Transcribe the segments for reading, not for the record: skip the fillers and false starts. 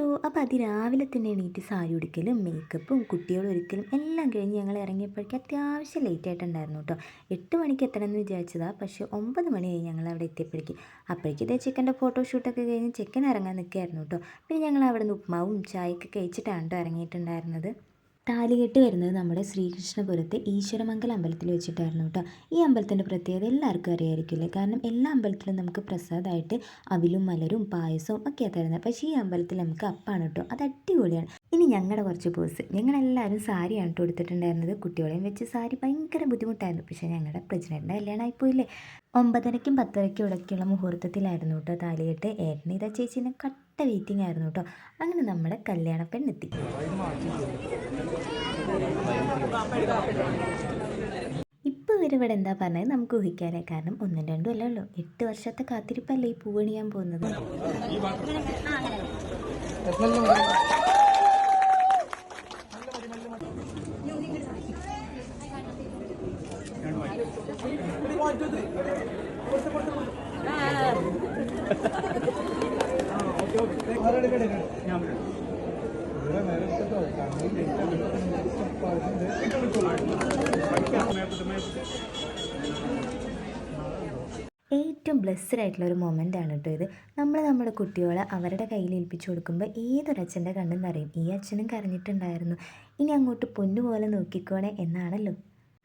അപ്പോൾ അതിരാവിലെ തന്നെ എണീറ്റ് സാരി ഉടുക്കലും മേക്കപ്പും കുട്ടികളൊരുക്കലും എല്ലാം കഴിഞ്ഞ് ഞങ്ങൾ ഇറങ്ങിയപ്പോഴേക്കും അത്യാവശ്യം ലേറ്റ് ആയിട്ടുണ്ടായിരുന്നു കേട്ടോ. 8 മണിക്ക് എത്തണമെന്ന് വിചാരിച്ചതാണ്, പക്ഷേ 9 മണിയായി ഞങ്ങൾ അവിടെ എത്തിയപ്പോഴേക്കും. അപ്പോഴേക്കും ഇതേ ചെക്കൻ്റെ ഫോട്ടോഷൂട്ടൊക്കെ കഴിഞ്ഞ് ചെക്കൻ ഇറങ്ങാൻ നിൽക്കുകയായിരുന്നു കേട്ടോ. പിന്നെ ഞങ്ങൾ അവിടെ നിന്ന് ഉപ്മാവും ചായയൊക്കെ കഴിച്ചിട്ടാണ് കേട്ടോ ഇറങ്ങിയിട്ടുണ്ടായിരുന്നത്. താലികെട്ട് വരുന്നത് നമ്മുടെ ശ്രീകൃഷ്ണപുരത്തെ ഈശ്വരമംഗലം അമ്പലത്തിൽ വെച്ചിട്ടായിരുന്നു കേട്ടോ. ഈ അമ്പലത്തിൻ്റെ പ്രത്യേകത എല്ലാവർക്കും അറിയായിരിക്കില്ലേ, കാരണം എല്ലാ അമ്പലത്തിലും നമുക്ക് പ്രസാദമായിട്ട് അവിലും മലരും പായസവും ഒക്കെയാണ് തരുന്നത്. പക്ഷേ ഈ അമ്പലത്തിൽ നമുക്ക് അപ്പാണ് കേട്ടോ, അത് അടിപൊളിയാണ്. ഇനി ഞങ്ങളുടെ കുറച്ച് പോസ്, ഞങ്ങളെല്ലാവരും സാരിയാണ് കേട്ടോ എടുത്തിട്ടുണ്ടായിരുന്നത്. കുട്ടികളെയും വെച്ച് സാരി ഭയങ്കര ബുദ്ധിമുട്ടായിരുന്നു, പക്ഷേ ഞങ്ങളുടെ പ്രസിഡൻ്റിൻ്റെ കല്യാണം ആയിപ്പോയില്ലേ. 9:30-ക്കും 10:30-ക്കും ഇടയ്ക്കുള്ള മുഹൂർത്തത്തിലായിരുന്നു കേട്ടോ താലികെട്ട്. ഏട്ടന് ഇതാ ചേച്ചീനെ കട്ട വെയിറ്റിംഗ് ആയിരുന്നു കേട്ടോ. അങ്ങനെ നമ്മുടെ കല്യാണ പെണ്ണെത്തി. ഇപ്പോൾ ഇവരിവിടെ എന്താ പറഞ്ഞത് നമുക്ക് ഊഹിക്കാനേ, കാരണം 1ഉം 2ഉം അല്ലല്ലോ, 8 വർഷത്തെ കാത്തിരിപ്പല്ലേ ഈ പൂവണിയാൻ പോകുന്നത്. ഏറ്റവും ബ്ലെസ്ഡ് ആയിട്ടുള്ള ഒരു മൊമെൻ്റ് ആണ് കേട്ടോ ഇത്. നമ്മുടെ കുട്ടികളെ അവരുടെ കയ്യിൽ ഏൽപ്പിച്ചു കൊടുക്കുമ്പോൾ ഏതൊരച്ഛൻ്റെ കണ്ണും നിറയും. ഈ അച്ഛനും കരഞ്ഞിട്ടുണ്ടായിരുന്നു, ഇനി അങ്ങോട്ട് പൊന്നുപോലെ നോക്കിക്കോണേ എന്നാണല്ലോ.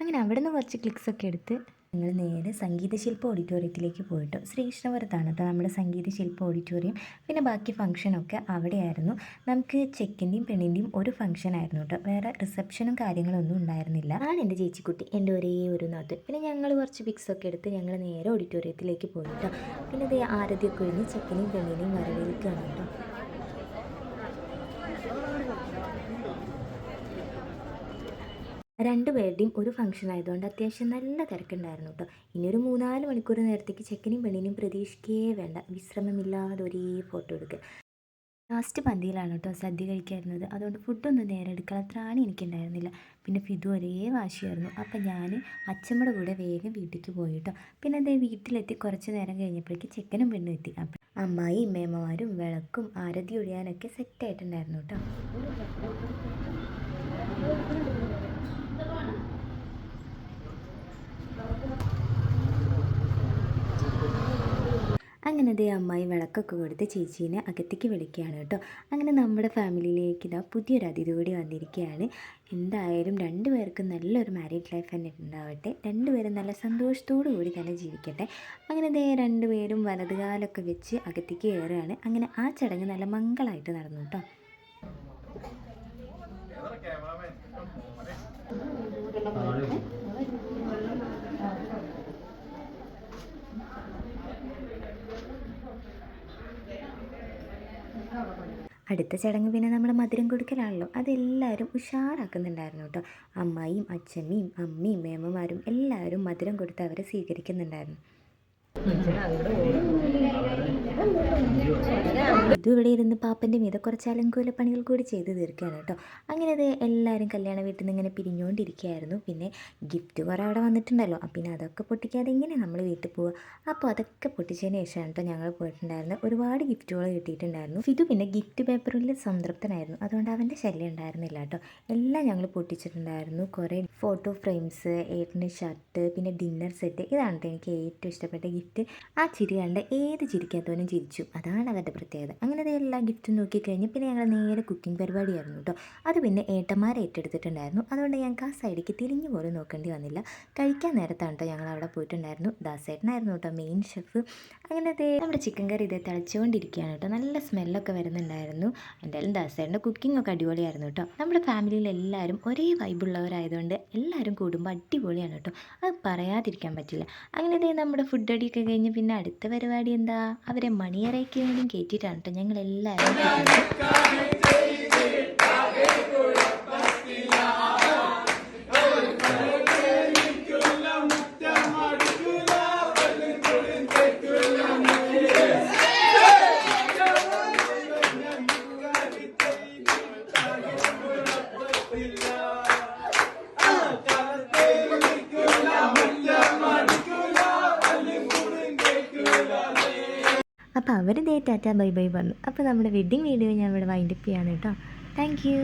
അങ്ങനെ അവിടെ നിന്ന് കുറച്ച് ക്ലിക്സൊക്കെ എടുത്ത് ഞങ്ങൾ നേരെ സംഗീതശില്പ ഓഡിറ്റോറിയത്തിലേക്ക് പോയിട്ട്, ശ്രീകൃഷ്ണപുരത്താണ് കേട്ടോ നമ്മുടെ സംഗീതശില്പ ഓഡിറ്റോറിയം. പിന്നെ ബാക്കി ഫംഗ്ഷനൊക്കെ അവിടെയായിരുന്നു. നമുക്ക് ചെക്കൻ്റെയും പെണ്ണിൻ്റെയും ഒരു ഫംഗ്ഷനായിരുന്നു കേട്ടോ, വേറെ റിസപ്ഷനും കാര്യങ്ങളൊന്നും ഉണ്ടായിരുന്നില്ല. ആണ് എൻ്റെ ചേച്ചിക്കുട്ടി, എൻ്റെ ഒരേ ഒരു നാത്ത്. പിന്നെ ഞങ്ങൾ കുറച്ച് പിക്സൊക്കെ എടുത്ത് ഞങ്ങൾ നേരെ ഓഡിറ്റോറിയത്തിലേക്ക് പോയി കേട്ടോ. പിന്നെ ഇത് ആരതിയൊക്കെ കഴിഞ്ഞ് ചെക്കനെയും പെണ്ണിനെയും വരവേൽക്കുകയാണ് കേട്ടോ. രണ്ടുപേരുടെയും ഒരു ഫംഗ്ഷൻ ആയതുകൊണ്ട് അത്യാവശ്യം നല്ല തിരക്കുണ്ടായിരുന്നു കേട്ടോ. ഇനി ഒരു 3-4 മണിക്കൂർ നേരത്തേക്ക് ചെക്കനെയും പെണ്ണിനെയും പ്രതീക്ഷിക്കേ വേണ്ട, വിശ്രമമില്ലാതെ ഒരേ ഫോട്ടോ എടുക്കുക. ലാസ്റ്റ് പന്തിയിലാണ് കേട്ടോ സദ്യ കഴിക്കായിരുന്നത്, അതുകൊണ്ട് ഫുഡൊന്നും നേരെ എടുക്കാൻ അത്ര എനിക്കുണ്ടായിരുന്നില്ല. പിന്നെ ഫിദു ഒരേ വാശിയായിരുന്നു. അപ്പം ഞാൻ അച്ഛമ്മയുടെ കൂടെ വേഗം വീട്ടിലേക്ക് പോയി കേട്ടോ. പിന്നെ അതേ വീട്ടിലെത്തി കുറച്ച് നേരം കഴിഞ്ഞപ്പോഴേക്ക് ചെക്കനും പെണ്ണും എത്തി. അപ്പം അമ്മായി മേമ്മമാരും വിളക്കും ആരതി ഒഴിയാനൊക്കെ സെറ്റായിട്ടുണ്ടായിരുന്നു കേട്ടോ. അങ്ങനെ അതേ അമ്മായി വിളക്കൊക്കെ കൊടുത്ത് ചേച്ചീനെ അകത്തേക്ക് വിളിക്കുകയാണ് കേട്ടോ. അങ്ങനെ നമ്മുടെ ഫാമിലിയിലേക്ക് ഇതാ പുതിയൊരു അതിഥി കൂടി വന്നിരിക്കുകയാണ്. എന്തായാലും 2 പേർക്കും നല്ലൊരു മാരീഡ് ലൈഫ് തന്നെ ഉണ്ടാവട്ടെ, 2 പേരും നല്ല സന്തോഷത്തോടു കൂടി തന്നെ ജീവിക്കട്ടെ. അങ്ങനെ അതേ 2 പേരും വലതുകാലൊക്കെ വെച്ച് അകത്തേക്ക് കയറുകയാണ്. അങ്ങനെ ആ ചടങ്ങ് നല്ല മംഗളമായിട്ട് നടന്നു കേട്ടോ. അടുത്ത ചടങ്ങ് പിന്നെ നമ്മുടെ മധുരം കൊടുക്കലാണല്ലോ, അതെല്ലാവരും ഉഷാറാക്കുന്നുണ്ടായിരുന്നു കേട്ടോ. അമ്മായിയും അച്ഛമ്മയും അമ്മയും മേമ്മമാരും എല്ലാവരും മധുരം കൊടുത്ത് അവരെ സ്വീകരിക്കുന്നുണ്ടായിരുന്നു. ഇതും ഇവിടെ ഇരുന്ന് പാപ്പൻ്റെ മീതെ കുറച്ച് അലങ്കൂല പണികൾ കൂടി ചെയ്ത് തീർക്കുകയാണ് കേട്ടോ. അങ്ങനെ അത് എല്ലാവരും കല്യാണ വീട്ടിൽ നിന്ന് ഇങ്ങനെ പിരിഞ്ഞുകൊണ്ടിരിക്കുകയായിരുന്നു. പിന്നെ ഗിഫ്റ്റ് കുറേ അവിടെ വന്നിട്ടുണ്ടല്ലോ, പിന്നെ അതൊക്കെ പൊട്ടിക്കാതെ ഇങ്ങനെ നമ്മൾ വീട്ടിൽ പോവുക. അപ്പോൾ അതൊക്കെ പൊട്ടിച്ചതിന് ശേഷമാണ് കേട്ടോ ഞങ്ങൾ പോയിട്ടുണ്ടായിരുന്നു. ഒരുപാട് ഗിഫ്റ്റുകൾ കിട്ടിയിട്ടുണ്ടായിരുന്നു. ഇത് പിന്നെ ഗിഫ്റ്റ് പേപ്പറിൽ സംതൃപ്തനായിരുന്നു, അതുകൊണ്ട് അവൻ്റെ ശല്യം ഉണ്ടായിരുന്നില്ല കേട്ടോ. എല്ലാം ഞങ്ങൾ പൊട്ടിച്ചിട്ടുണ്ടായിരുന്നു. കുറേ ഫോട്ടോ ഫ്രെയിംസ്, ഏട്ടൻ്റെ ഷർട്ട്, പിന്നെ ഡിന്നർ സെറ്റ്. ഇതാണ് കേട്ടോ എനിക്ക് ഏറ്റവും ഇഷ്ടപ്പെട്ട ഗിഫ്റ്റ്. ആ ചിരി കണ്ട് ഏത് ചിരിക്കാത്തവനും ചിരിച്ചു, അതാണ് അവരുടെ പ്രത്യേകത. അങ്ങനെ എല്ലാ ഗിഫ്റ്റും നോക്കിക്കഴിഞ്ഞ് പിന്നെ ഞങ്ങൾ നേരെ കുക്കിംഗ് പരിപാടിയായിരുന്നു കേട്ടോ. അത് പിന്നെ ഏട്ടന്മാരെ ഏറ്റെടുത്തിട്ടുണ്ടായിരുന്നു, അതുകൊണ്ട് ഞങ്ങൾക്ക് ആ സൈഡിലേക്ക് തിരിഞ്ഞു പോലും നോക്കേണ്ടി വന്നില്ല. കഴിക്കാൻ നേരത്താണ് കേട്ടോ ഞങ്ങൾ അവിടെ പോയിട്ടുണ്ടായിരുന്നു. ദാസേട്ടനായിരുന്നു കേട്ടോ മെയിൻ ഷെഫ്. അങ്ങനെ നമ്മുടെ ചിക്കൻ കറി ഇതേ തിളച്ചുകൊണ്ടിരിക്കുകയാണ് കേട്ടോ. നല്ല സ്മെല്ലൊക്കെ വരുന്നുണ്ടായിരുന്നു. എന്തായാലും ദാസേട്ടൻ്റെ കുക്കിംഗ് ഒക്കെ അടിപൊളിയായിരുന്നു കേട്ടോ. നമ്മുടെ ഫാമിലിയിൽ എല്ലാവരും ഒരേ വൈബുള്ളവരായതുകൊണ്ട് എല്ലാവരും കൂടുമ്പോൾ അടിപൊളിയാണ് കേട്ടോ, അത് പറയാതിരിക്കാൻ പറ്റില്ല. അങ്ങനെ നമ്മുടെ ഫുഡ് അടിയൊക്കെ കഴിഞ്ഞ് പിന്നെ അടുത്ത പരിപാടി എന്താ, അവരെ മണിയറയ്ക്ക് വേണ്ടിയും കയറ്റിയിട്ടാണ് കേട്ടോ ഞങ്ങളെല്ലാവരും. അപ്പോൾ അവർ ദേ ടാറ്റ ബൈ ബൈ പറഞ്ഞു. അപ്പോൾ നമ്മുടെ വെഡ്ഡിങ് വീഡിയോ ഞാൻ ഇവിടെ വൈൻഡപ്പ് ചെയ്യാണ് കേട്ടോ. Thank you.